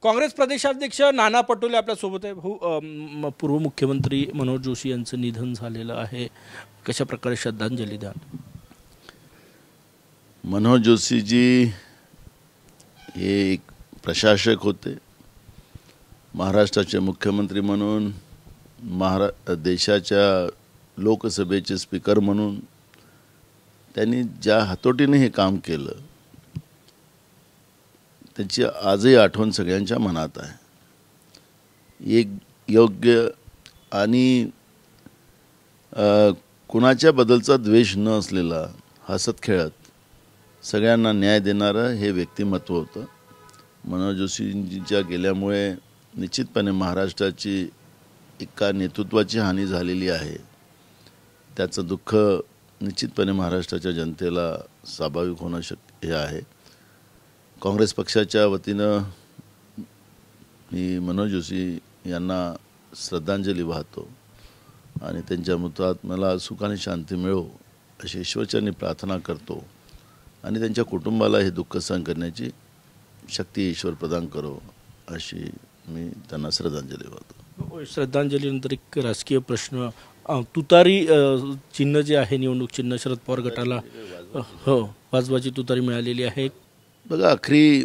काँग्रेस प्रदेशाध्यक्ष नाना पटोले आपल्यासोबत आहे। पूर्व मुख्यमंत्री मनोज जोशी यांचं निधन झालेलं आहे, कशा प्रकारे श्रद्धांजली द्याल? मनोज जोशीजी हे एक प्रशासक होते, महाराष्ट्राचे मुख्यमंत्री म्हणून, देशाच्या लोकसभेचे स्पीकर म्हणून त्यांनी ज्या हातोटीने हे काम केलं त्याची आजही आठवण सगळ्यांच्या मनात आहे। एक योग्य आणि कुणाच्या बदलचा द्वेष न असलेला, हसत खेळत सगळ्यांना न्याय देणारं हे व्यक्तिमत्व होतं। मनोज जोशींच्या गेल्यामुळे निश्चितपणे महाराष्ट्राची एका नेतृत्वाची हानी झालेली आहे। त्याचं दुःख निश्चितपणे महाराष्ट्राच्या जनतेला स्वाभाविक होणं शक्य आहे। काँग्रेस पक्षाच्या वतीनं मी मनोज जोशी यांना श्रद्धांजली वाहतो आणि त्यांच्या मृतात्म्याला सुख आणि शांती मिळो अशी ईश्वरचरणी प्रार्थना करतो आणि त्यांच्या कुटुंबाला हे दुःख सहन करण्याची शक्ती ईश्वर प्रदान करो अशी मी त्यांना श्रद्धांजली वाहतो। श्रद्धांजलीनंतर एक राजकीय प्रश्न, तुतारी चिन्ह जे आहे, निवडणूक चिन्ह शरद पवार गटाला हो वाजवाची तुतारी मिळालेली आहे। बघा, आखरी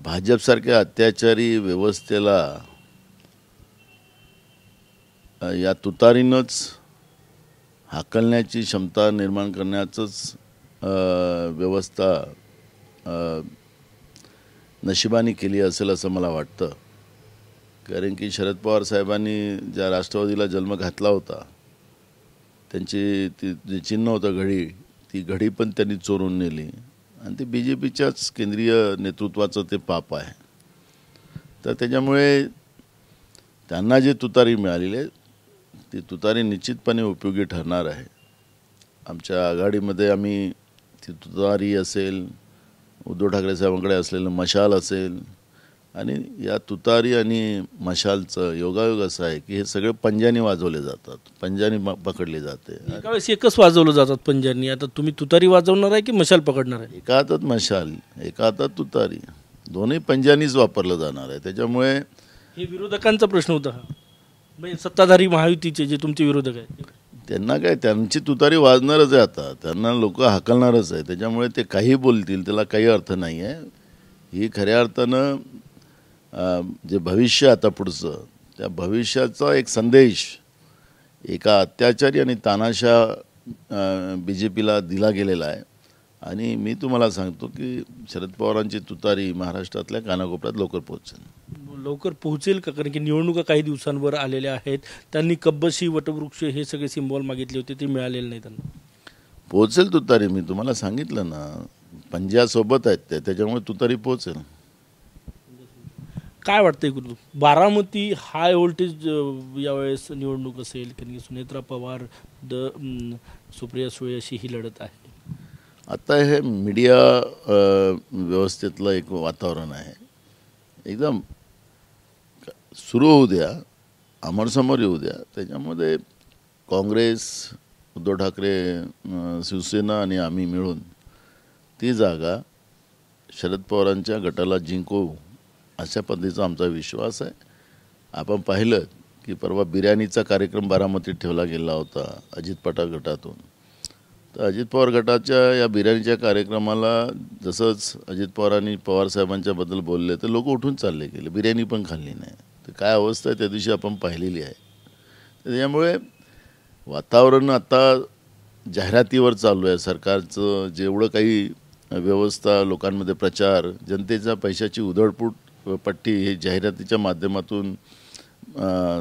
भाजपसारख्या अत्याचारी व्यवस्थेला या तुतारीनंच हाकलण्याची क्षमता निर्माण करण्याचंच व्यवस्था नशिबाने केली असेल असं मला वाटतं। कारण की शरद पवार साहेबांनी ज्या राष्ट्रवादीला जन्म घातला होता, त्यांची ती जे चिन्ह होतं घडी, ती घडी पण त्यांनी चोरून नेली आणि ते BJPच्याच केंद्रीय नेतृत्वाचं ते पाप आहे। तर त्याच्यामुळे त्यांना जे तुतारी मिळालेली आहे ती तुतारी निश्चितपणे उपयोगी ठरणार आहे। आमच्या आघाडीमध्ये आम्ही ती तुतारी असेल, उद्धव ठाकरे साहेबांकडे असलेलं मशाल असेल, आणि या तुतारी आणि मशालचं योगायोग असं आहे की हे सगळे पंजानी वाजवले जातात, पंजानी पकडले जाते। एका वेळेस एकच वाजवलं जातात पंजानी। आता तुम्ही तुतारी वाजवणार आहे की मशाल पकडणार आहे? एका हातात मशाल, एका हातात तुतारी, दोन्ही पंजानीच वापरलं जाणार आहे। त्याच्यामुळे हे विरोधकांचा प्रश्न होता हा, म्हणजे सत्ताधारी महायुतीचे जे तुमचे विरोधक आहेत त्यांना काय, त्यांची तुतारी वाजणारच आहे, आता त्यांना लोक हाकलणारच आहे। त्याच्यामुळे ते काही बोलतील त्याला काही अर्थ नाही आहे। ही खऱ्या अर्थानं जे भविष्य आता पुढचं, त्या भविष्याचा एक संदेश एका अत्याचारी आणि तानाशा BJPला दिला गेलेला आहे। आणि मी तुम्हाला सांगतो की शरद पवारांची तुतारी महाराष्ट्रातल्या कानाकोपऱ्यात लवकर पोहोचेल का? कारण की निवडणुका काही दिवसांवर आलेल्या आहेत, त्यांनी कब्बशी, वटवृक्ष हे सगळे सिम्बॉल मागितले होते, ते मिळालेले नाही त्यांना। पोहोचेल तुतारी, मी तुम्हाला सांगितलं ना, पंजासोबत आहेत त्याच्यामुळे तुतारी पोहोचेल। काय वाटतंय गुरु, बारामती हाय व्होल्टेज यावेळेस निवडणूक असेल, कारण की सुनेत्रा पवार सुप्रिया सुळे अशी ही लढत आहे। आता हे मीडिया व्यवस्थेतलं एक वातावरण आहे, एकदम सुरू होऊ द्या, आमरसमोर येऊ द्या। त्याच्यामध्ये काँग्रेस, उद्धव ठाकरे, शिवसेना आणि आम्ही मिळून ती जागा शरद पवारांच्या गटाला जिंकवू अशा पद्धतीचा आमचा विश्वास आहे। आपण पाहिलं की परवा बिर्याणीचा कार्यक्रम बारामतीत ठेवला गेला होता अजित पवार गटातून। तर अजित पवार गटाच्या या बिर्याणीच्या कार्यक्रमाला जसंच अजित पवारांनी पवारसाहेबांच्याबद्दल बोलले तर लोक उठून चालले गेले, बिर्याणी पण खाल्ली नाही। तर काय अवस्था आहे त्या दिवशी आपण पाहिलेली आहे। त्यामुळे वातावरण आता जाहिरातीवर चालू आहे। सरकारचं जेवढं काही व्यवस्था, लोकांमध्ये प्रचार, जनतेच्या पैशाची उधळपूट पट्टी हे जाहिरातीच्या माध्यमातून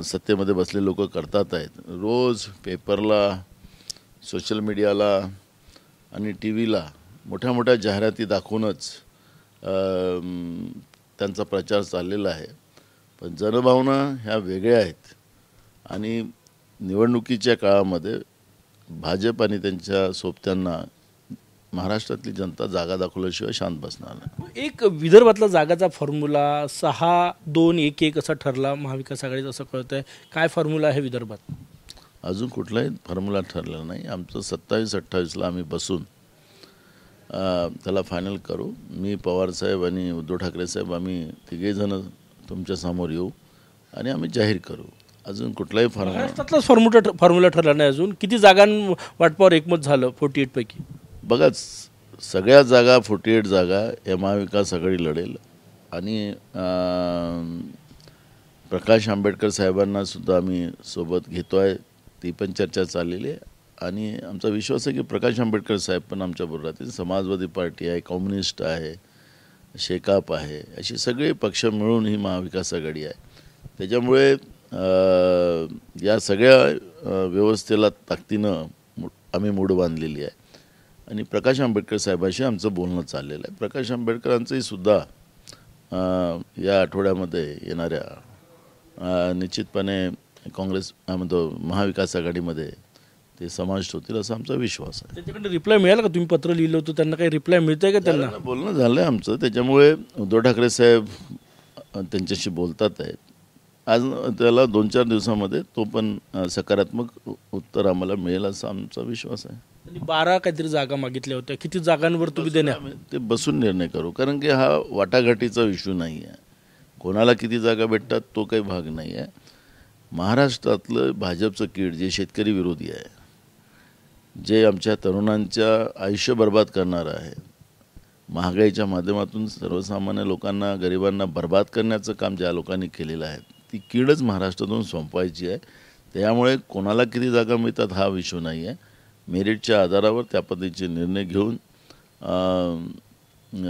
सत्तेमध्ये बसले लोक करतात आहेत। रोज पेपरला, सोशल मीडियाला आणि TVला मोठ्या मोठ्या जाहिराती दाखवूनच त्यांचा प्रचार चाललेला आहे। पण जनभावना ह्या वेगळ्या आहेत आणि निवडणुकीच्या काळामध्ये भाजप आणि त्यांच्या सोबत्यांना महाराष्ट्रातली जनता जागा दाखवल्याशिवाय शांत बसणार नाही। एक विदर्भातला जागाचा फॉर्म्युला 6-2-1-1 असा ठरला महाविकास आघाडीत असं कळतंय, काय फॉर्म्युला आहे विदर्भात? अजून कुठलाही फॉर्म्युला ठरलेला नाही। आमचं 27-28ला आम्ही बसून त्याला फायनल करू. मी पवारसाहेब आणि उद्धव ठाकरे साहेब आम्ही तिघेजण तुमच्या समोर येऊ आणि आम्ही जाहीर करू. अजून कुठलाही महाराष्ट्रातलाच फॉर्म्युला ठरला नाही अजून. किती वाटपावर एकमत झालं 48 पैकी? बघा, सगळ्या जागा 48 जागा या महाविकास आघाडी लढेल आणि प्रकाश आंबेडकर साहेबांना सुद्धा आम्ही सोबत घेतो आहे. ती पण चर्चा चाललेली आहे आणि आमचा विश्वास आहे की प्रकाश आंबेडकर साहेब पण आमच्याबरोबर राहतील. समाजवादी पार्टी आहे, कम्युनिस्ट आहे, शेकाप आहे, अशी सगळे पक्ष मिळून ही महाविकास आघाडी आहे. त्याच्यामुळे या सगळ्या व्यवस्थेला ताकदीनं आम्ही मूड बांधलेली आहे आणि प्रकाश आंबेडकर साहेबांशी आमचं बोलणं चाललेलं आहे. प्रकाश आंबेडकरांचंही सुद्धा या आठवड्यामध्ये येणाऱ्या निश्चितपणे काँग्रेस म्हणतो महाविकास आघाडीमध्ये ते समाविष्ट होतील असा आमचा विश्वास आहे. त्याच्याकडे रिप्लाय मिळाला का? तुम्ही पत्र लिहिलं होतं, त्यांना काही रिप्लाय मिळतंय का? त्यांना बोलणं झालं आहे आमचं. त्याच्यामुळे उद्धव ठाकरे साहेब त्यांच्याशी बोलतात आहेत. आज त्याला 2-4 दिवसामध्ये तो पण सकारात्मक उत्तर आम्हाला मिळेल असा आमचा विश्वास आहे. त्यांनी 12 काहीतरी जागा मागितल्या होत्या. किती जागांवर तुम्ही देणार ते बसून निर्णय करू, कारण की हा वाटाघाटीचा इश्यू नाही आहे. कोणाला किती जागा भेटतात तो काही भाग नाही आहे. महाराष्ट्रातलं भाजपचं कीड जे शेतकरी विरोधी आहे, जे आमच्या तरुणांच्या आयुष्य बर्बाद करणारं आहे, महागाईच्या माध्यमातून सर्वसामान्य लोकांना, गरिबांना बर्बाद करण्याचं काम ज्या लोकांनी केलेलं आहे, ती कीडच महाराष्ट्रातून संपवायची आहे. त्यामुळे कोणाला किती जागा मिळतात हा विषय नाही आहे. मेरिटच्या आधारावर त्या पद्धतीचे निर्णय घेऊन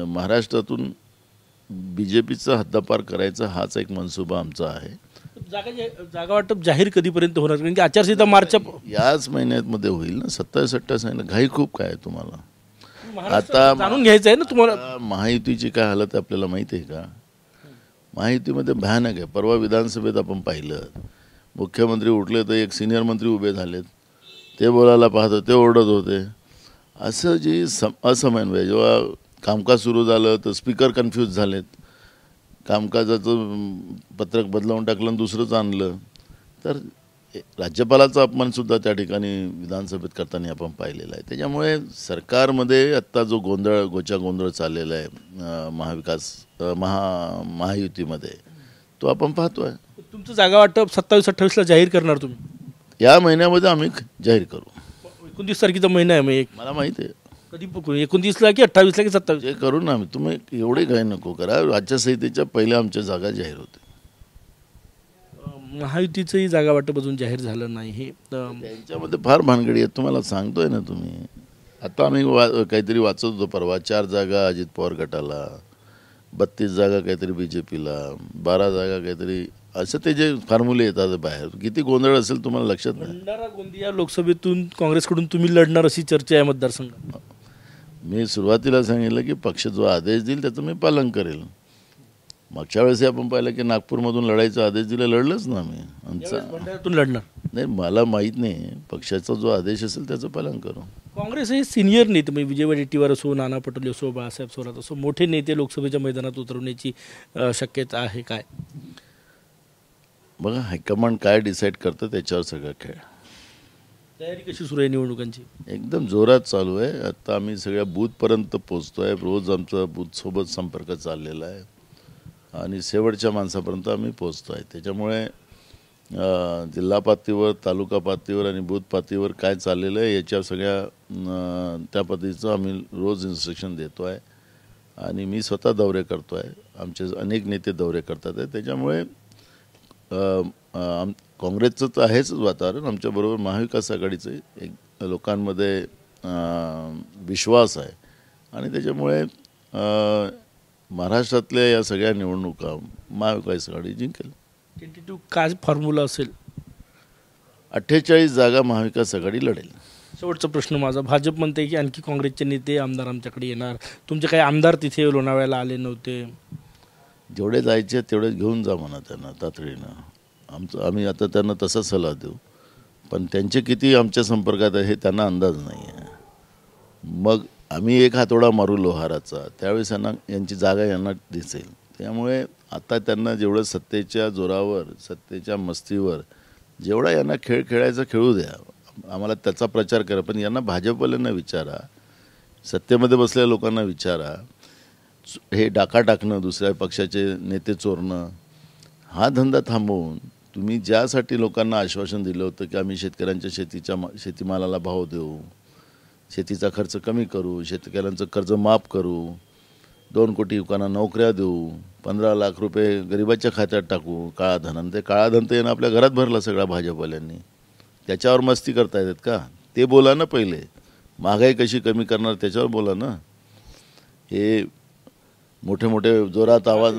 महाराष्ट्रातून BJPचा हद्दपार करायचा हाच एक मनसुबा आमचा आहे. जागा वाटप जाहीर कधीपर्यंत होणार? कारण की आचारसंहिता मार्चच्या याच महिन्यामध्ये होईल ना. 27-28 घाई खूप काय आहे तुम्हाला? आता जाणून घ्यायचं आहे ना तुम्हाला. महायुतीची काय हालत आहे आपल्याला माहिती आहे का? महायुतीमध्ये भयानक आहे. परवा विधानसभेत आपण पाहिलं, मुख्यमंत्री उठले तर एक सिनियर मंत्री उभे झालेत, ते बोलायला पाहत होते, ओरडत होते. असं जी असमन्वय, जेव्हा कामकाज सुरू झालं तर स्पीकर कन्फ्यूज झालेत, कामकाजाचं पत्रक बदलावून टाकलं आणि दुसरंच आणलं. तर राज्यपालाचा अपमानसुद्धा त्या ठिकाणी विधानसभेत करताना आपण पाहिलेला आहे. त्याच्यामुळे सरकारमध्ये आत्ता जो गोंधळ चाललेला आहे महायुतीमध्ये, तो आपण पाहतो आहे. तुमचं जागा वाटप 27-28ला जाहीर करणार तुम्ही? या महिन्यामध्ये आम्ही जाहीर करू. 29 तारखेचा महिना आहे. मग मला माहिती आहे. कधी 29ला की 28ला की 27? जे करू ना आम्ही. तुम्ही एवढे काही नको करा. आचारसंहितेच्या पहिल्या आमच्या जागा जाहीर होते. महायुतीचंही जागा वाटप अजून जाहीर झालं नाही. हे त्यांच्यामध्ये फार भानगडी आहेत, तुम्हाला सांगतोय ना. तुम्ही आता आम्ही काहीतरी वाचत होतो परवा, 4 जागा अजित पवार गटाला, 32 जागा काहीतरी BJPला, 12 जागा काहीतरी, असं ते जे फॉर्म्युले येतात बाहेर. किती गोंधळ असेल तुम्हाला लक्षात नाही. भंडारा गोंदिया लोकसभेतून काँग्रेसकडून तुम्ही लढणार अशी चर्चा आहे मतदारसंघात. मी सुरुवातीला सांगितलं की पक्ष जो आदेश देईल त्याचं मी पालन करेल. मागच्या वेळेस आपण पाहिलं की नागपूरमधून लढायचा आदेश दिला, लढलंच ना आम्ही. भंडाऱ्यातून लढणार नाही, मला माहीत नाही. पक्षाचा जो आदेश असेल त्याचं पालन करू. काँग्रेस हे सिनियर नेते, म्हणजे विजय वडेट्टीवार असो, नाना पटोले असो, बाळासाहेब थोरात असो, मोठे नेते लोकसभेच्या मैदानात उतरवण्याची शक्यता आहे काय? बघा, हायकमांड काय डिसाईड करतं त्याच्यावर सगळा खेळ. तयारी कशी सुरू आहे निवडणुकांची? एकदम जोरात चालू आहे. आता आम्ही सगळ्या बूथपर्यंत पोचतो आहे. रोज आमचा बूथसोबत संपर्क चाललेला आहे आणि शेवटच्या माणसापर्यंत आम्ही पोचतो आहे. त्याच्यामुळे जिल्हा पातळीवर, तालुका पातळीवर आणि बूथ पातळीवर काय चाललेलं आहे याच्या सगळ्या त्या पद्धतीचं आम्ही रोज इन्स्ट्रक्शन देतो आहे आणि मी स्वतः दौरे करतो आहे. आमचे अनेक नेते दौरे करतात आहे. त्याच्यामुळे काँग्रेसचं तर आहेच वातावरण, आमच्याबरोबर महाविकास आघाडीचं एक लोकांमध्ये विश्वास आहे आणि त्याच्यामुळे महाराष्ट्रातल्या या सगळ्या निवडणुका महाविकास आघाडी जिंकेल. टेंटेटिव्ह काय फॉर्म्युला असेल? 48 जागा महाविकास आघाडी लढेल. शेवटचा प्रश्न माझा, भाजप म्हणते की आणखी काँग्रेसचे नेते आमदार आमच्याकडे येणार. तुमचे काही आमदार तिथे लोणावळ्याला आले नव्हते? जेवढे जायचे तेवढे घेऊन जा म्हणा त्यांना तातडीनं. आम्ही आता त्यांना तसा सल्ला देऊ, पण त्यांचे किती आमच्या संपर्कात आहे हे त्यांना अंदाज नाही आहे. मग आम्ही एक हातोडा मारू लोहाराचा, त्यावेळेस यांची जागा यांना दिसेल. त्यामुळे आता त्यांना जेवढं सत्तेच्या जोरावर, सत्तेच्या मस्तीवर जेवढा यांना खेळ खेळायचा खेळू द्या. आम्हाला त्याचा प्रचार करा, पण यांना भाजपवाल्यांना विचारा, सत्तेमध्ये बसलेल्या लोकांना विचारा, हे डाका टाकणं, दुसऱ्या पक्षाचे नेते चोरणं, हा धंदा थांबवून तुम्ही ज्यासाठी लोकांना आश्वासन दिलं होतं की आम्ही शेतकऱ्यांच्या शेतीमालाला भाव देऊ, शेतीचा खर्च कमी करू, शेतकऱ्यांचं कर्ज माफ करू, 2 कोटी युवकांना नोकऱ्या देऊ, 15 लाख रुपये गरिबाच्या खात्यात टाकू, काळा धन, ते काळा धन तर येणं आपल्या घरात भरला सगळ्या भाजपवाल्यांनी, त्याच्यावर मस्ती करता येतात का? ते बोला ना पहिले. महागाई कशी कमी करणार त्याच्यावर बोला ना. हे मोठे मोठे जोरात आवाज.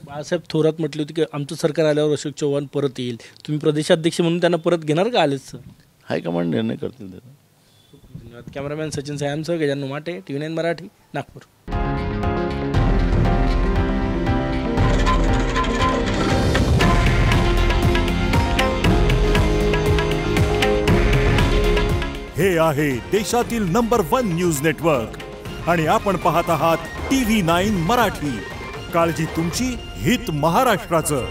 बाळासाहेब थोरात म्हटले होते की आमचं सरकार आल्यावर अशोक चव्हाण परत येईल, तुम्ही प्रदेशाध्यक्ष म्हणून त्यांना परत घेणार का? आलेच सर, हायकमांड निर्णय करतील त्याचा. धन्यवाद. कॅमेरामॅन सचिन सायांसह गजानन माटे, TV9 मराठी, नागपूर. हे आहे देशातील नंबर 1 न्यूज नेटवर्क आणि आपण पाहत आहात TV9 मराठी. काळजी तुमची, हित महाराष्ट्राचं.